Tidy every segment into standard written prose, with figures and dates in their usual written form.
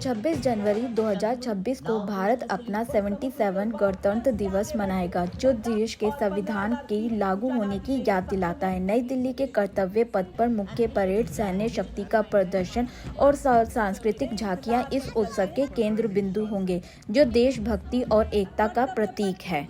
26 जनवरी 2026 को भारत अपना 77 गणतंत्र दिवस मनाएगा, जो देश के संविधान की लागू होने की याद दिलाता है। नई दिल्ली के कर्तव्य पथ पर मुख्य परेड, सैन्य शक्ति का प्रदर्शन और सांस्कृतिक झांकियां इस उत्सव के केंद्र बिंदु होंगे, जो देशभक्ति और एकता का प्रतीक है।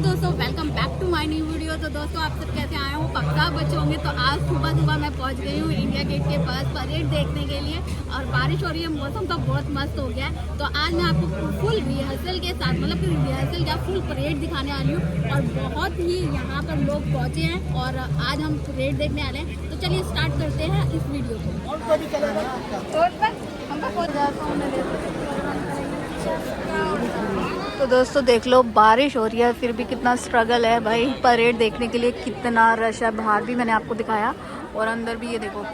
दोस्तों, welcome back to my new video. तो दोस्तों, आप सब कैसे आए हो? पक्का बच्चे होंगे। तो आज सुबह मैं पहुंच गई हूँ इंडिया गेट के पास परेड देखने के लिए, और बारिश हो रही है, मौसम तो बहुत मस्त हो गया है। तो आज मैं आपको फुल रिहर्सल के साथ, मतलब रिहर्सल क्या, फुल परेड दिखाने आ रही हूँ। और बहुत ही यहाँ पर लोग पहुँचे हैं और आज हम परेड देखने आ रहे हैं। तो चलिए स्टार्ट करते हैं इस वीडियो को। तो दोस्तों देख लो, बारिश हो रही है फिर भी कितना स्ट्रगल है भाई। परेड देखने के लिए कितना रश है। बाहर भी मैंने आपको दिखाया और अंदर भी, ये देखो।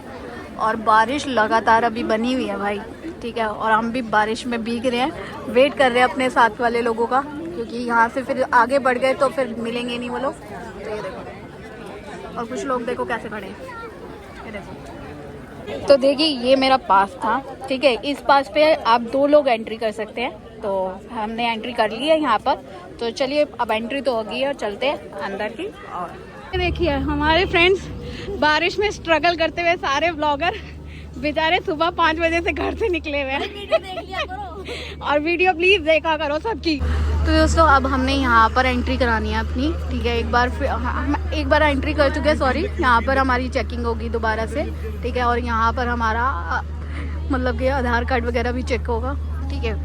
और बारिश लगातार अभी बनी हुई है भाई, ठीक है। और हम भी बारिश में भीग रहे हैं, वेट कर रहे हैं अपने साथ वाले लोगों का, क्योंकि यहाँ से फिर आगे बढ़ गए तो फिर मिलेंगे नहीं वो लोग। तो ये देखो, और कुछ लोग देखो कैसे खड़े हैं, ये देखो। तो देखिए, ये मेरा पास था, ठीक है। इस पास पे आप 2 लोग एंट्री कर सकते हैं। तो हमने एंट्री कर ली है यहाँ पर। तो चलिए, अब एंट्री तो होगी और चलते हैं अंदर की। और देखिए, हमारे फ्रेंड्स बारिश में स्ट्रगल करते हुए सारे ब्लॉगर बेचारे सुबह 5 बजे से घर से निकले हुए हैं। वीडियो देख लिया करो और वीडियो प्लीज देखा करो सबकी। तो दोस्तों, अब हमने यहाँ पर एंट्री करानी है अपनी, ठीक है। हम एक बार एंट्री कर चुके हैं, सॉरी। यहाँ पर हमारी चेकिंग होगी दोबारा से, ठीक है। और यहाँ पर हमारा मतलब कि आधार कार्ड वगैरह भी चेक होगा, ठीक है।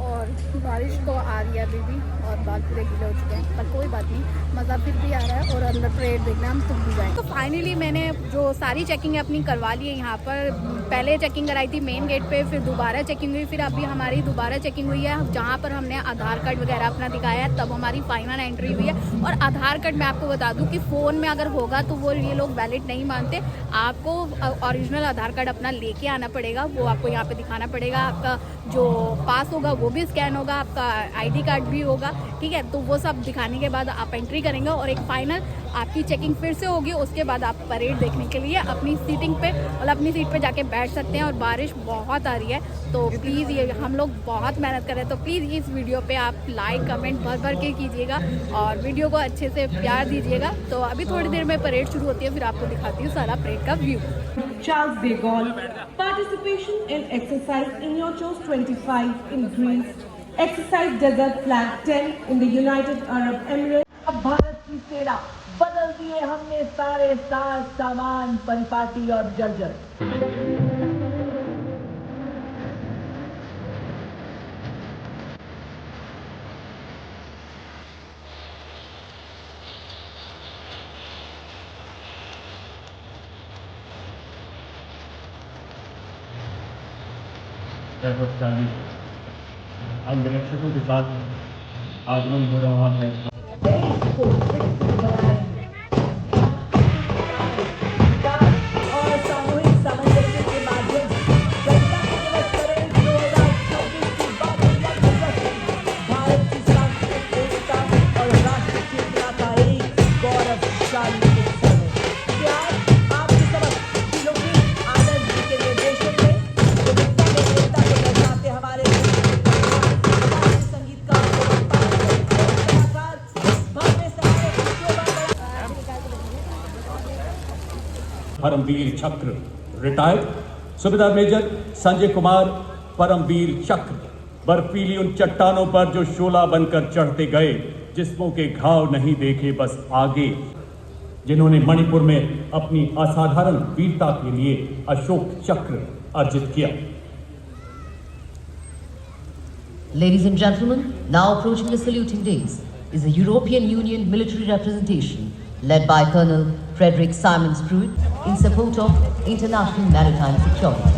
और बारिश तो आ रही है अभी भी, और बाल पूरे गीले हो चुके हैं, पर कोई बात नहीं, मज़ा फिर भी आ रहा है। और अंदर परेड देखना हम तुम भी जाएँ। तो फाइनली मैंने जो सारी चेकिंग अपनी करवा ली है यहाँ पर। पहले चेकिंग कराई थी मेन गेट पे, फिर दोबारा चेकिंग हुई, फिर अभी हमारी दोबारा चेकिंग हुई है, जहाँ पर हमने आधार कार्ड वगैरह अपना दिखाया है, तब हमारी फाइनल एंट्री हुई है। और आधार कार्ड मैं आपको बता दूँ कि फ़ोन में अगर होगा तो वो ये लोग वैलिड नहीं मानते। आपको ओरिजिनल आधार कार्ड अपना लेके आना पड़ेगा, वो आपको यहाँ पे दिखाना पड़ेगा। आपका जो पास होगा वो भी स्कैन होगा, आपका आईडी कार्ड भी होगा, ठीक है। तो वो सब दिखाने के बाद आप एंट्री करेंगे और एक फाइनल आपकी चेकिंग फिर से होगी। उसके बाद आप परेड देखने के लिए अपनी सीटिंग पे, मतलब अपनी सीट पे जाके बैठ सकते हैं। और बारिश बहुत आ रही है, तो प्लीज़, ये हम लोग बहुत मेहनत कर रहे हैं, तो प्लीज़ इस वीडियो पे आप लाइक कमेंट भर के कीजिएगा और वीडियो को अच्छे से प्यार दीजिएगा। तो अभी थोड़ी देर में परेड शुरू होती है, फिर आपको दिखाती हूँ सारा परेड का view. Charles de Gaulle, participation in exercise in your choice 25 in Greece, exercise Desert Flag 10 in the United Arab Emirates। अब भारत की सेना बदल दिए हमने सारे सामान, परिपाटी और जर्जर। अंग्रेजों के साथ आगमन हो रहा है। और सामूहिक सामंजस्य के माध्यम से गणतंत्र दिवस परेड 2026 की भारत की सांस्कृतिक एकता और राष्ट्रीय चेतना का एक गौरवशाली उत्सव है। क्या आपके समक्ष लोकगीत आनंद जी के निर्देशन में विविधता में एकता को दर्शाते हमारे संगीतकार भव्य समारोह की शोभा। परमवीर चक्र रिटायर्ड सूबेदार मेजर संजय कुमार। परमवीर चक्र बर्फीली उन चट्टानों पर जो शोला बनकर चढ़ते गए, जिस्मों के घाव नहीं देखे बस आगे, जिन्होंने मणिपुर में अपनी असाधारण वीरता के लिए अशोक चक्र अर्जित किया। Ladies and gentlemen, now approaching the saluting days is the European Union military representation led by Colonel Frederick Simons Pruitt in support of international maritime security.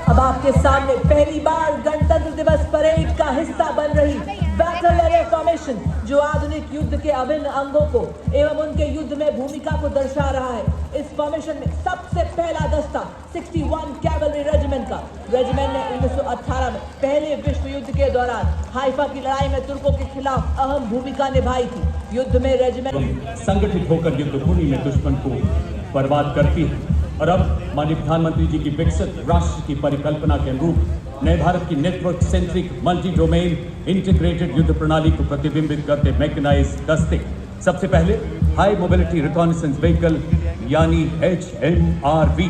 अब आपके सामने पहली बार गणतंत्र दिवस परेड का हिस्सा बन रही एक्सेलरेट फॉर्मेशन जो आधुनिक युद्ध के अभिन्न अंगों को एवं उनके युद्ध में भूमिका को दर्शा रहा है। इस फॉर्मेशन में सबसे पहला दस्ता 61 कैवलरी रेजिमेंट का रेजिमेंट ने 1918 में पहले विश्व युद्ध के दौरान हाइफा की लड़ाई में तुर्कों के खिलाफ अहम भूमिका निभाई थी। युद्ध में रेजिमेंट संगठित होकर युद्ध भूमि में दुश्मन को बर्बाद करती है। और अब माननीय प्रधानमंत्री जी की विकसित राष्ट्र की परिकल्पना के अनुरूप नए भारत की network centric multi domain integrated युद्ध प्रणाली को प्रतिबिंबित करते मैकेनाइज दस्ते सबसे पहले हाई मोबिलिटी रिकॉनेसेंस व्हीकल यानी HMRV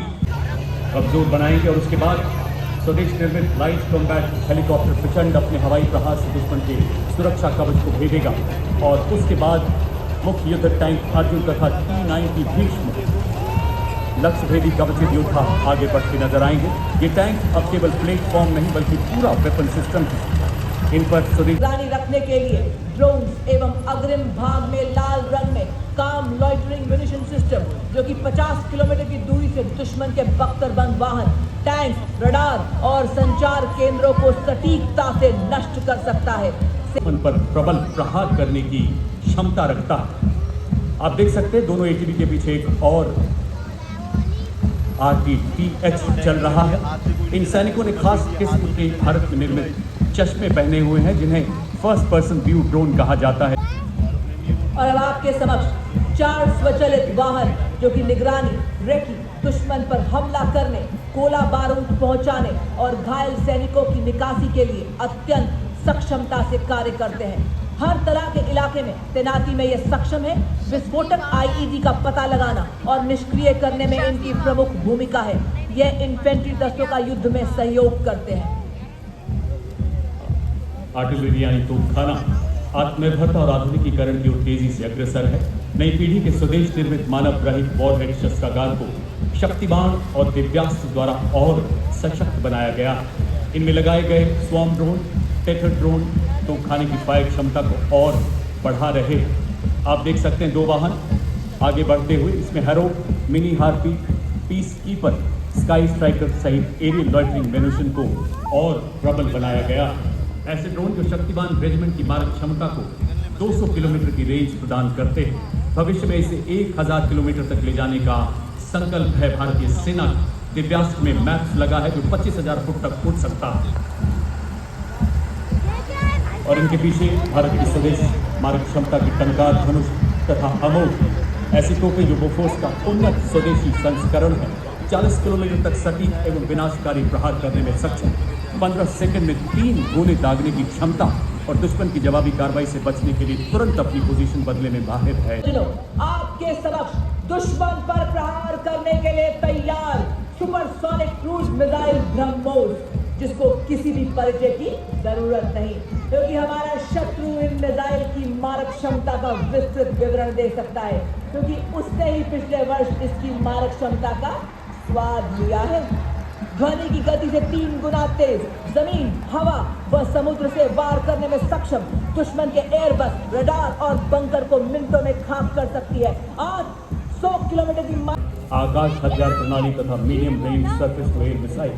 कमजोर बनाएंगे और उसके बाद स्वदेश निर्मित लाइट कॉम्बैट हेलीकॉप्टर प्रचंड अपने हवाई प्रहार से दुश्मन के सुरक्षा कवच को भेदेगा। और उसके बाद मुख्य युद्ध टैंक अर्जुन तथा T-90 भीष्म लक्ष्य भेदी कवचित योद्धा आगे बढ़ते नजर आएंगे। ये टैंक अब केवल प्लेटफॉर्म नहीं बल्कि पूरा वेपन सिस्टम है। इन पर निगरानी रखने के लिए ड्रोन्स एवं अग्रिम भाग में लाल रंग में काम लॉइटरिंग म्यूनिशन सिस्टम जो कि 50 किलोमीटर की दूरी से दुश्मन के बख्तरबंद वाहन, टैंक, रडार और संचार केंद्रों को सटीकता से नष्ट कर सकता है। उन पर प्रबल प्रहार करने की क्षमता रखता है। आप देख सकते हैं दोनों एटीबी के पीछे एक और RTTH चल रहा है। इन सैनिकों ने खास किस्म के भारत में निर्मित चश्मे पहने हुए हैं जिन्हें फर्स्ट पर्सन व्यू ड्रोन कहा जाता है। और अब आपके समक्ष 4 स्वचालित वाहन जो कि निगरानी, रेकी, दुश्मन पर हमला करने, गोला बारूद पहुंचाने और घायल सैनिकों की निकासी के लिए अत्यंत सक्षमता से कार्य करते हैं। हर तरह के इलाके में तैनाती में ये सक्षम है। विस्फोटक IED का पता लगाना और निष्क्रिय करने में इनकी प्रमुख भूमिका है। यह इन्फेंट्री दस्तों का युद्ध में सहयोग करते हैं। आर्टिलरी यानी तोपखाना आत्मनिर्भरता और आधुनिकीकरण की ओर तेजी से अग्रसर है। नई पीढ़ी के स्वदेश निर्मित मानव रहित वॉरहेड शस्त्रागार को शक्तिवान और दिव्यास्त्र द्वारा और सशक्त बनाया गया है। इनमें लगाए गए स्वॉर्म ड्रोन, टेथर ड्रोन तोपखाने की फायर क्षमता को और बढ़ा रहे। आप देख सकते हैं 2 वाहन आगे बढ़ते हुए, इसमें harrow, mini harpy, piece keeper, sky striker सहित एरियल लॉइटरिंग म्यूनिशन को और प्रबल बनाया गया। ऐसे ड्रोन जो शक्तिवान रेजिमेंट की मारक क्षमता को 200 किलोमीटर की रेंज प्रदान करते हैं। भविष्य में इसे 1000 किलोमीटर तक ले जाने का संकल्प है। भारतीय सेना दिव्यास्त्र में मैप्स लगा है जो 25,000 फुट तक उड़ सकता है। और इनके पीछे भारत की स्वदेश मारक क्षमता की टंकार, धनुष तथा अमोघ ऐसी तोपें जो बोफोर्स का उन्नत स्वदेशी संस्करण है। 40 किलोमीटर तक सटीक एवं विनाशकारी प्रहार करने में सक्षम, 15 सेकंड में 3 गोले दागने की क्षमता और दुश्मन की जवाबी कार्रवाई से बचने के लिए तुरंत अपनी पोजीशन बदलने में माहिर है। आपके समक्ष दुश्मन पर प्रहार करने के लिए तैयार सुपरसोनिक क्रूज मिसाइल ब्रह्मोस, जिसको किसी भी परिचय की जरूरत नहीं, क्योंकि हमारा शत्रु इन मिसाइल की मारक क्षमता का विस्तृत विवरण दे सकता है, क्योंकि उसने ही पिछले वर्ष इसकी मारक क्षमता का स्वाद लिया है। ध्वनि की गति से 3 गुना तेज, जमीन, हवा व समुद्र से वार करने में सक्षम दुश्मन के एयरबस, रडार और बंकर को मिनटों में खाक कर सकती है। आज 100 किलोमीटर की आकाश हथियार प्रणाली तथा medium range surface to air missile.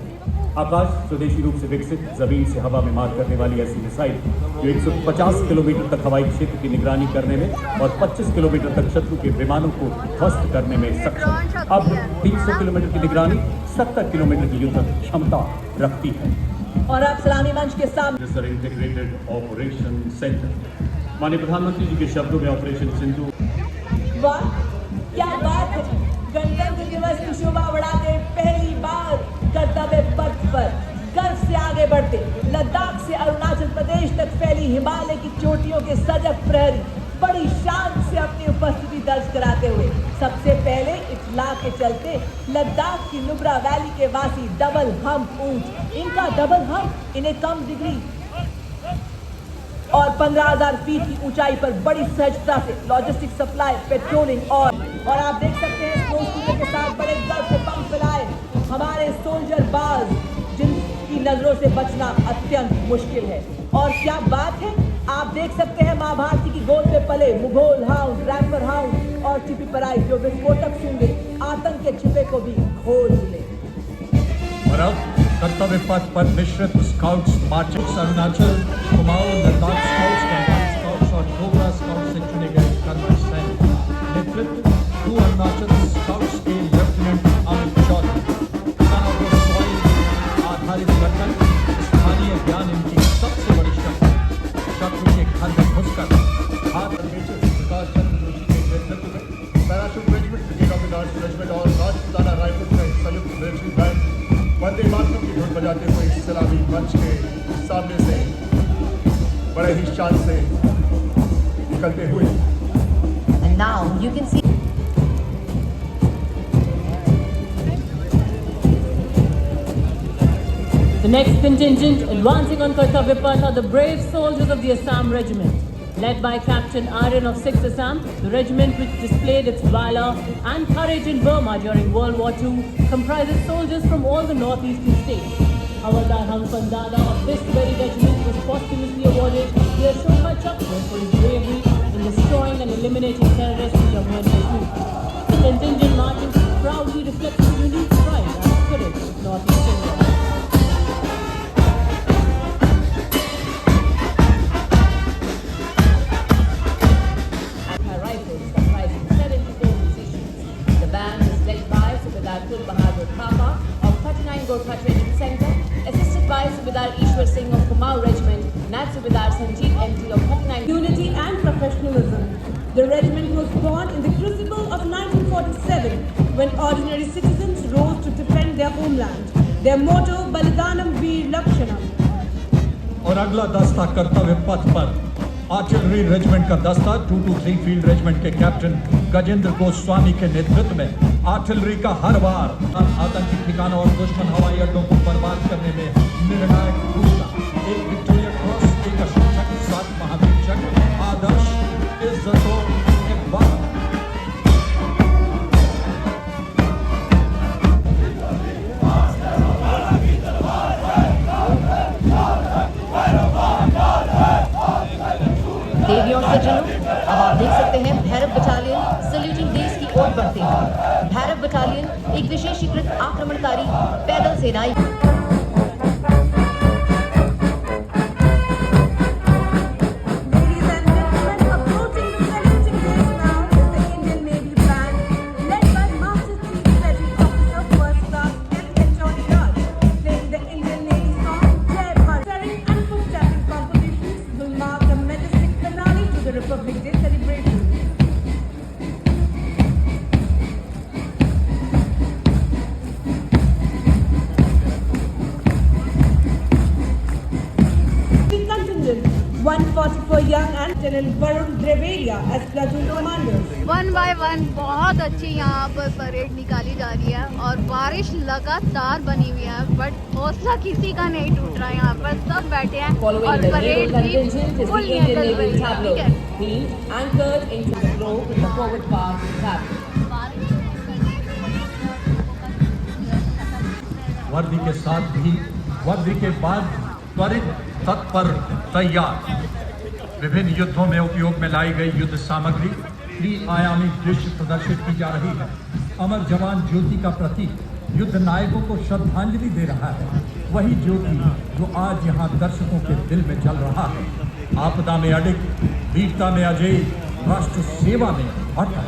Akash स्वदेशी रूप से विकसित जमीन से हवा में मार करने वाली ऐसी मिसाइल जो 150 किलोमीटर तक हवाई क्षेत्र की निगरानी करने में और 25 किलोमीटर तक शत्रु के विमानों को ध्वस्त करने में सक्षम। अब 300 किलोमीटर की निगरानी 70 किलोमीटर की युद्ध क्षमता रखती है। और अब सलामी मंच के सामने इंटीग्रेटेड ऑपरेशन सेंटर। माननीय प्रधानमंत्री जी के शब्दों में ऑपरेशन सिंधु। वाह, क्या बात है। गणतंत्र दिवस की शोभा बढ़ाते पहली बार कर्तव्य पथ पर गर्व से आगे बढ़ते लद्दाख से अरुणाचल प्रदेश तक फैली हिमालय की चोटियों के सजग प्रहरी बड़ी शान से अपनी उपस्थिति दर्ज कराते हुए सबसे पहले इतला के चलते लद्दाख की नुब्रा वैली के वासी डबल हम्प ऊंट, इनका डबल हम्प इन्हें कम डिग्री और 15,000 फीट की ऊंचाई पर बड़ी सहजता से लॉजिस्टिक सप्लाई, पेट्रोलिंग और आप देख सकते हैं स्नो स्कूटर के साथ बड़े गर्व से पंख फैलाए हमारे सोल्जर बाज, जिनकी नजरों से बचना अत्यंत मुश्किल है। और क्या बात है, आप देख सकते हैं माँ भारती की गोद में पले मुगोल हाउंड, रैपर हाउंड और चिपीपराई जो विस्फोटक सूंघे आतंक के छिपे को भी खोज ले। और अब कर्तव्य पथ पर मिश्रित scouts marches Arunachal, Kumaon, Ladakh scouts का अरुणाचल स्काउट्स के lieutenant Amit Chaudhary. Son of the soil आधारित गठन स्थानीय ज्ञान इनकी सबसे बड़ी शक्ति। शत्रु के घर में घुसकर हाथ मेजर प्रकाश चंद्र जोशी के नेतृत्व में parachute regiment, brigade of guards regiment और राजपुताना राइफल्स का एक संयुक्त मिलिट्री बैंड वंदे मातरम की धुन बजाते हुए इस सलामी मंच के सामने से बड़े ही शान से निकलते हुए। And now you can see the next contingent advancing on Kartavya Path are the brave soldiers of the Assam Regiment. Led by Captain Aryan of 6th Assam, the regiment which displayed its valor and courage in Burma during World War II comprises soldiers from all the northeastern states. Havaldar Hangpan Dada of this very regiment was posthumously awarded the Ashoka Chakra for his bravery in destroying and eliminating terrorists in Jammu and Kashmir. The contingent marching proudly reflects the unique pride and spirit of Northeast India. Rifles comprising 74 musicians. The band is led by Subedar Kul Bahadur Thapa of 39 Gorkha Training Center, assisted by Subedar Ishwar Singh of Kumaon Regiment, Nat Subedar Sanjeev MT of 39. Unity and professionalism. The regiment was born in the crucible of 1947 when ordinary citizens rose to defend their homeland. Their motto, Balidanam Veer Lakshanam. और अगला दस्ता कर्तव्य पथ पर artillery regiment का दस्ता 223 field regiment के captain Gajendra Goswami के नेतृत्व में आर्टिलरी का हर बार आतंकी ठिकानों और दुश्मन हवाई अड्डों को बर्बाद करने में निर्णायक भूमिका। एक विक्टोरिया क्रॉस, एक अशोक चक्र, 7 महावीर चक्र, आदर्श, इज्जतों, एक बार देवी और सज्जनों, अब आप देख सकते हैं भैरव बटालियन सल्यूटिंग डेज की ओर बढ़ते हैं। भैरव बटालियन एक विशेषीकृत आक्रमणकारी पैदल सेना। Republic Day celebration. The contingent 144 young and Lieutenant Varun Dreveria as platoon commanders. 1 by 1 बहुत अच्छी यहाँ पर परेड निकाली जा रही है और बारिश लगातार बनी हुई है, बट हौसला किसी का नहीं टूट रहा है। यहाँ पर सब बैठे हैं और परेड भी फुल निकल रही है। ठीक है, Anchored into the flow with the forward pass tab. वर्दी के साथ भी वर्दी के बाद त्वरित तत्पर तैयार। विभिन्न युद्धों में उपयोग में लाई गई युद्ध सामग्री त्रिआयामी दृश्य प्रदर्शित की जा रही है। अमर जवान ज्योति का प्रतीक युद्ध नायकों को श्रद्धांजलि दे रहा है। वही ज्योति जो आज यहाँ दर्शकों के दिल में जल रहा है। आपदा में अडिग, वीरता में अजय, राष्ट्र सेवा में अटल।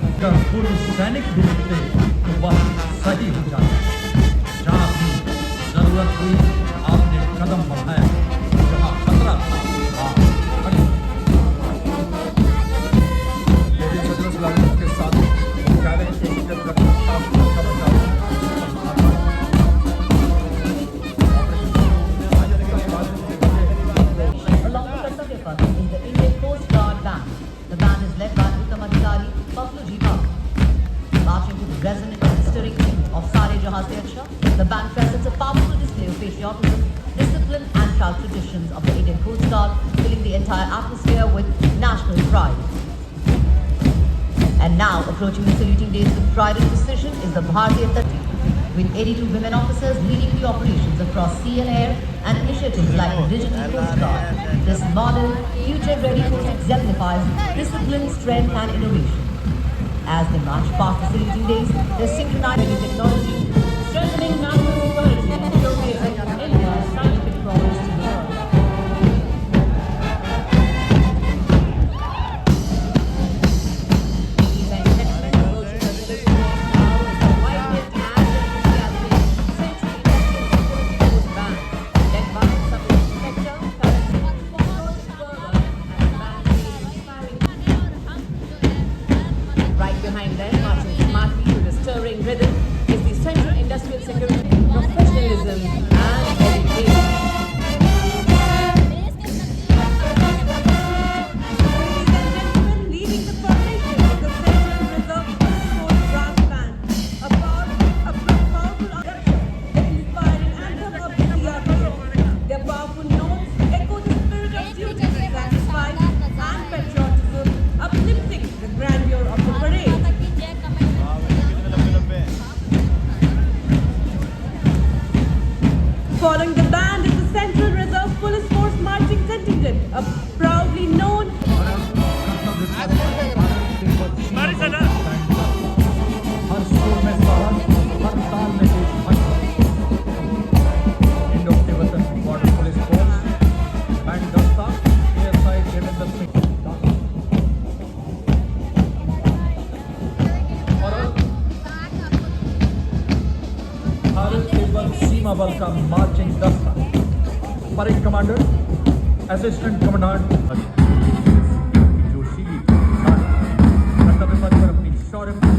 अगर पूर्व सैनिक भी लिखते तो वह सही हो जाता। जहाँ भी जरूरत हुई आपने कदम बढ़ाया, जहाँ खतरा था आप खड़े। के साथ Along the Kartavya Path is the Indian Coast Guard Band. The band is led by Uttam Adhikari, Pafluji Bhatt. Marching to the resonant and stirring tune of Sare Jahan Se Acha, the band presents a powerful display of patriotism, discipline and proud traditions of the Indian Coast Guard, filling the entire atmosphere with national pride. And now, approaching the saluting days with pride and precision is the Bharatiya Tatti, with 82 women officers leading the operations across sea and air and initiatives like the Digital Coast Guard. This modern, future-ready force exemplifies discipline, strength and innovation. As they march past the saluting days, they synchronize with technology, Strengthening national security and showcasing India's scientific prowess to the world. बल का marching दस्ता, parade commander, assistant commandant जोशीली कर्तव्य पथ पर अपनी शौर्य parade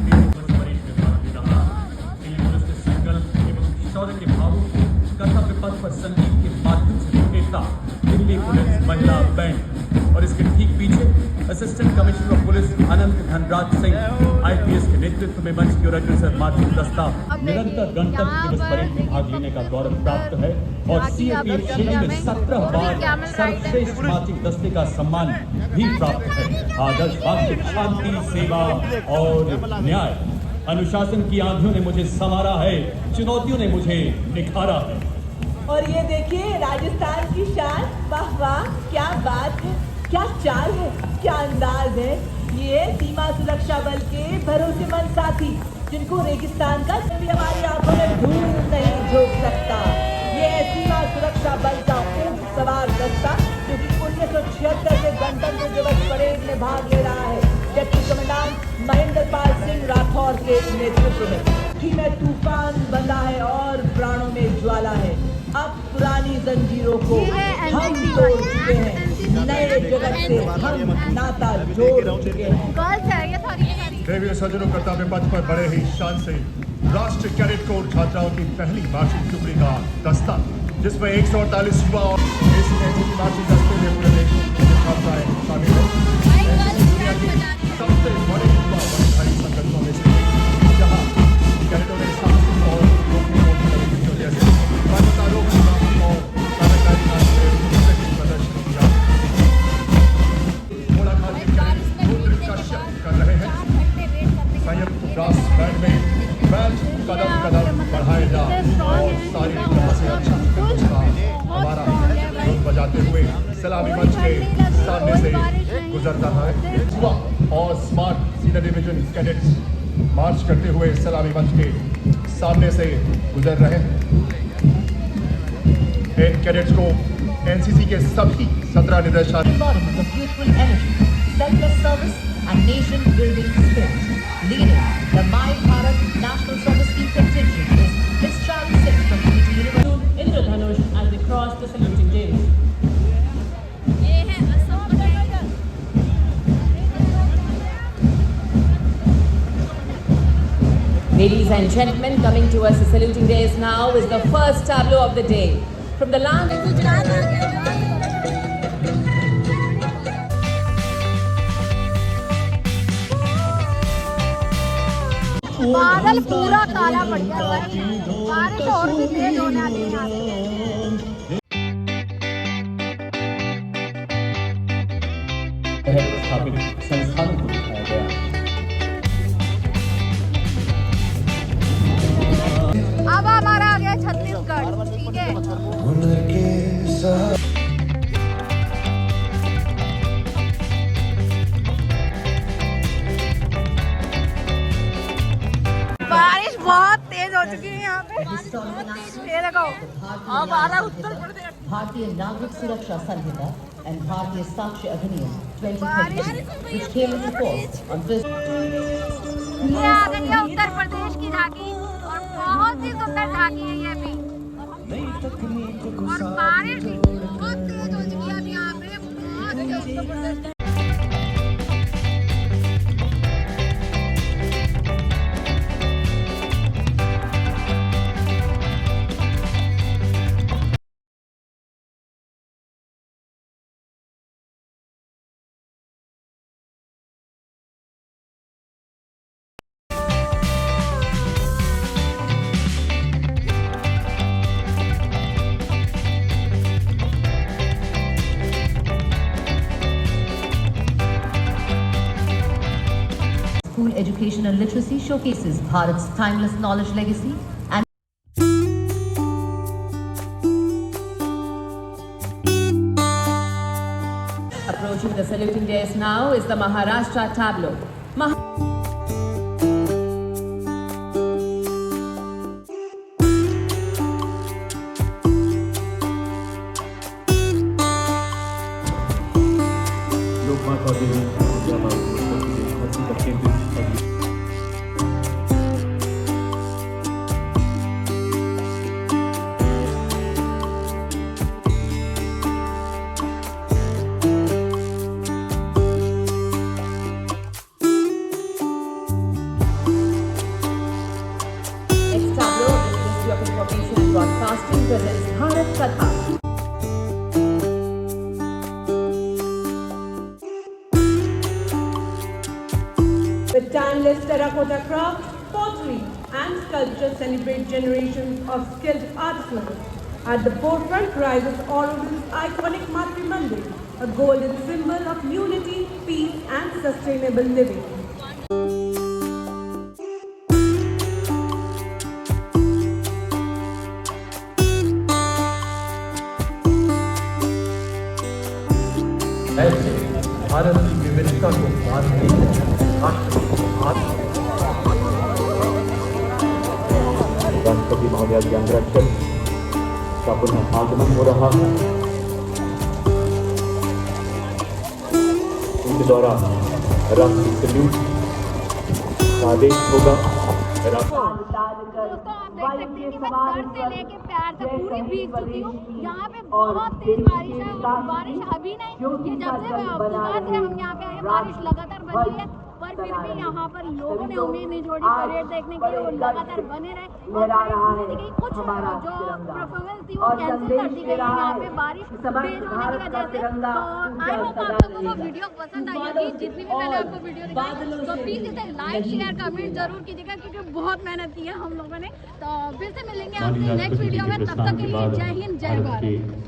में police के संकल्प एवं शौर्य के भावों कर्तव्य पथ पर संगीत के माध्यम से निकेता दिल्ली पुलिस महिला बैंड और इसके ठीक पीछे assistant commissioner of police Anant Dhanraj Singh IPS के नेतृत्व में मंच की ओर अग्रसर मार्चिंग दस्ता निरंतर गणतंत्र दिवस परेड में भाग लेने का गौरव प्राप्त है और सीएपीएफ श्रेणी में 17 बार सर्वश्रेष्ठ मार्चिंग दस्ते का सम्मान भी प्राप्त है। आदर्श वाक्य शांति, सेवा और न्याय। अनुशासन की आंधियों ने मुझे संवारा है, चुनौतियों ने मुझे निखारा है। और ये देखिए राजस्थान की शान, वाह वाह क्या बात है, क्या चाल है, क्या अंदाज है। ये सीमा सुरक्षा बल के भरोसेमंद साथी जिनको रेगिस्तान का भी हमारी आंखों में धूल नहीं झोंक सकता। ये है सीमा सुरक्षा बल का ऊंट सवार दस्ता जो कि 1976 से गणतंत्र दिवस परेड में भाग ले रहा है। डिप्टी कमांडेंट महेंद्र पाल सिंह राठौर के नेतृत्व में कि में तूफान बंधा है और प्राणों में ज्वाला है। अब पुरानी जंजीरों को हम तोड़ चुके हैं, नए जगत से हम नाता जोड़ चुके हैं। देवी सज्जनों, कर्तव्य पथ पर बड़े ही शान से राष्ट्रीय कैडेट कोर छात्राओं की पहली मार्चिंग टुकड़ी का दस्ता, जिसमें 148 युवा और इस मार्चिंग दस्ते में पूरे देश के छात्राएं शामिल हैं। दुनिया की सबसे बड़े युवा बंधाई संगठनों में से जहाँ कैडेटों ने साहसिक और गोपनीय गतिविधियों जैसे पर्वतारोहण और पैराग्लाइडिंग में प्रदर्शन किया। मुलाकात के कैडेट रुद्र कर रहे हैं। संयुक्त राष्ट्र बैंड में मैच कदम कदम बढ़ाए जा और सारी तरह से अच्छा हिंदुस्तान हमारा धुन बजाते हुए सलामी मंच के सामने से गुजर रहा है। युवा और स्मार्ट सीनियर डिवीजन कैडेट्स मार्च करते हुए सलामी मंच के सामने से गुजर रहे हैं। इन कैडेट्स को एनसीसी के सभी 17 निर्देशालय selfless service and nation building spirit. Leading the My Bharat National Service Team contingent is Miss Charlie Singh from Unity University. Indradhanush as they cross the saluting dais. Ladies and gentlemen, coming to us the saluting dais now is the first tableau of the day. From the land बादल पूरा काला पड़ गया भाई, बारिश और भी तेज होने वाली है यहाँ से। स्थापित संस्थानों को दिखाया गया। अब हमारा आ गया छत्तीसगढ़, ठीक है। बारिश बहुत तेज हो चुकी है यहाँ पे, ये देखो। अब आ रहा Uttar Pradesh. Bharatiya Nagrik Suraksha Sanhita and Bharatiya Sakshi Adhiniyam 2020, which came into force on this. ये आ गई है उत्तर प्रदेश की झांकी और बहुत ही सुंदर झांकी है ये भी। और बारिश बहुत तेज हो चुकी है अब यहाँ पे, बहुत जबरदस्त। School education and literacy showcases Bharat's timeless knowledge legacy and approaching the saluting dais now is the Maharashtra tableau. लोकमाता देवी धरती पर केंद्रित marvelous terracotta craft, pottery and sculpture celebrate generations of skilled artisans. At the forefront rises Auroville's iconic Matri Mandir, a golden symbol of unity, peace and sustainable living. ऐसे भारत की विविधता को बांधने राष्ट्र राष्ट्रपति महोदय के अंगरक्षक का पुनः आगमन हो रहा है। उनके द्वारा राष्ट्रीय सल्यूट का आदेश होगा। दोस्तों आप देख सकते हैं कि मैं सर से लेके पैर तक पूरी भीग चुकी हूँ। यहाँ पे बहुत तेज बारिश है और बारिश अभी नहीं, ये जब से सुबह से हम यहाँ पे आए बारिश लगातार बन रही है, पर फिर भी यहाँ पर लोगों ने उम्मीद नहीं छोड़ी परेड देखने के लिए, वो लगातार बने रहे और कुछ जो परफॉर्मेंस थी वो कैंसिल कर दी गई यहाँ पे बारिश तेज होने की वजह से। तो आई होप आप लोगों को वीडियो पसंद आई होगी, जितनी भी मैंने आपको वीडियो दिखाई, तो प्लीज इसे लाइक शेयर कमेंट जरूर कीजिएगा क्योंकि बहुत मेहनत की है हम लोगों ने। तो फिर से मिलेंगे आपसे नेक्स्ट वीडियो में, तब तक के लिए जय हिंद जय भारत।